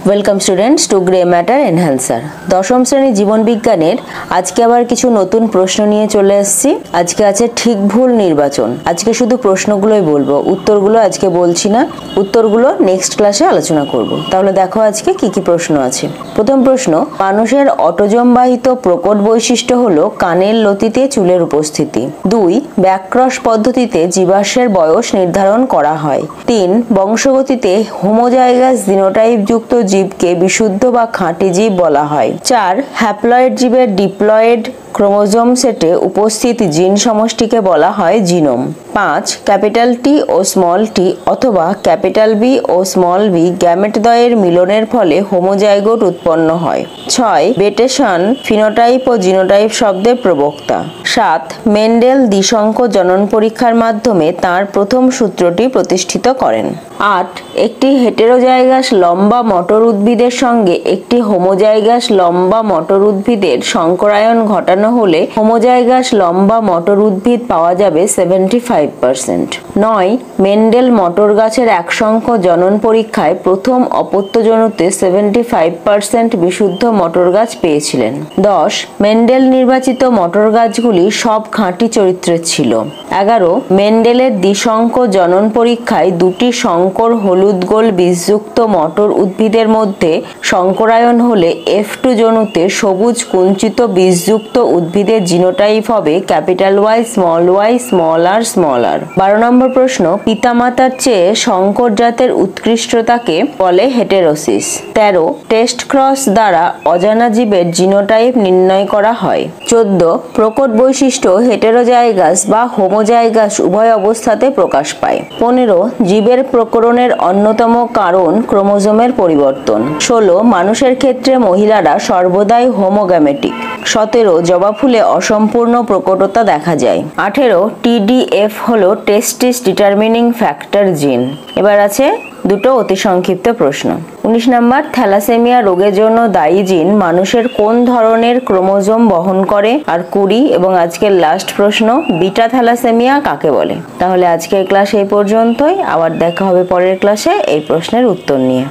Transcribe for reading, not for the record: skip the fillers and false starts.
Welcome students to grey matter enhancer. দশম শ্রেণী জীবন বিজ্ঞানের আজকে আবার কিছু নতুন প্রশ্ন নিয়ে চলে এসেছি। আজকে আছে ঠিক ভুল নির্বাচন। আজকে শুধু প্রশ্নগুলোই বলবো, উত্তরগুলো আজকে বলছি না, উত্তরগুলো নেক্সট ক্লাসে আলোচনা করব। তাহলে দেখো আজকে কি কি প্রশ্ন আছে। প্রথম প্রশ্ন, মানুষের অটোজম বাহিত প্রকট বৈশিষ্ট্য হলো কানের লতিতে চুলের উপস্থিতি। 2. ব্যাক্রস পদ্ধতিতে জীবাশ্মের বয়স নির্ধারণ করা হয়। 3. বংশগতিতে হোমোজাইগাস জিনোটাইপ যুক্ত জীবকে বিশুদ্ধ বা খাঁটি জীব বলা হয়। 4. হ্যাপ্লয়েড জীবের ডিপ্লয়েড ক্রোমোজোম সেটে উপস্থিত জিন সমষ্টিকে বলা হয় জিনোম। 5. ক্যাপিটাল টি ও স্মল টি অথবা ক্যাপিটাল বি ও স্মল বি গ্যামেটদ্বয়ের মিলনের ফলে হোমোজাইগোট উৎপন্ন হয়। 6. বেটেসন ফিনোটাইপ ও জিনোটাইপ শব্দের প্রবক্তা। 7. মেন্ডেল দ্বিসংখ্য জনন পরীক্ষার মাধ্যমে তার প্রথম সূত্রটি প্রতিষ্ঠিত করেন। 8. একটি হেটেরোজাইগাস লম্বা মটর উদ্ভিদের সঙ্গে একটি হোমোজাইগাস লম্বা মটর উদ্ভিদের সংকরায়ন ঘটানো হলে হোমোজাইগাস লম্বা মটর উদ্ভিদ পাওয়া যাবে 75%। 9. মেন্ডেল মটর গাছের একসংখ্য জনন পরীক্ষায় প্রথম অপত্যজনুতে 75% বিশুদ্ধ মটর গাছ পেয়েছিলেন। 10. মেন্ডেল নির্বাচিত মটর গাছগুলি সব খাঁটি চরিত্রের ছিল। 11. মেন্ডেলের দ্বিসংখ্য জনন পরীক্ষায় দুটি সংকর হলুদ গোল বীজযুক্ত মটর উদ্ভিদের মধ্যে সংকরায়ন হলে F2 জনুতে সবুজ কুঞ্চিত বীজযুক্ত উদ্ভিদের জিনোটাইপ হবে Y, স্মল আর। 12 নম্বর প্রশ্ন, পিতামাতার চেয়ে সংকর জাতের উৎকৃষ্টতাকে বলে হেটেরোসিস। 13. টেস্ট ক্রস দ্বারা অজানা জীবের জিনোটাইপ নির্ণয় করা হয়। 14. প্রকট বৈশিষ্ট্য হেটেরোজাইগাস বা হোমোজাইগাস উভয় অবস্থাতে প্রকাশ পায়। 15. জীবের প্রকরণের অন্যতম কারণ ক্রোমোজোমের পরিবর্তন। 16. মানুষের ক্ষেত্রে মহিলারা সর্বদাই হোমোগ্যামেটিক। 17. জবা ফুলে অসম্পূর্ণ প্রকটতা দেখা যায়। 18. TDF হলো টেস্টিস ডিটারমিনিং ফ্যাক্টর জিন। এবার আছে দুটো অতি সংক্ষিপ্ত প্রশ্ন। 19 নম্বর, থ্যালাসেমিয়া রোগের জন্য দায়ী জিন মানুষের কোন ধরনের ক্রোমোজোম বহন করে? আর 20 এবং আজকের লাস্ট প্রশ্ন, বিটা থ্যালাসেমিয়া কাকে বলে? তাহলে আজকের ক্লাস এই পর্যন্তই। আবার দেখা হবে পরের ক্লাসে এই প্রশ্নের উত্তর নিয়ে।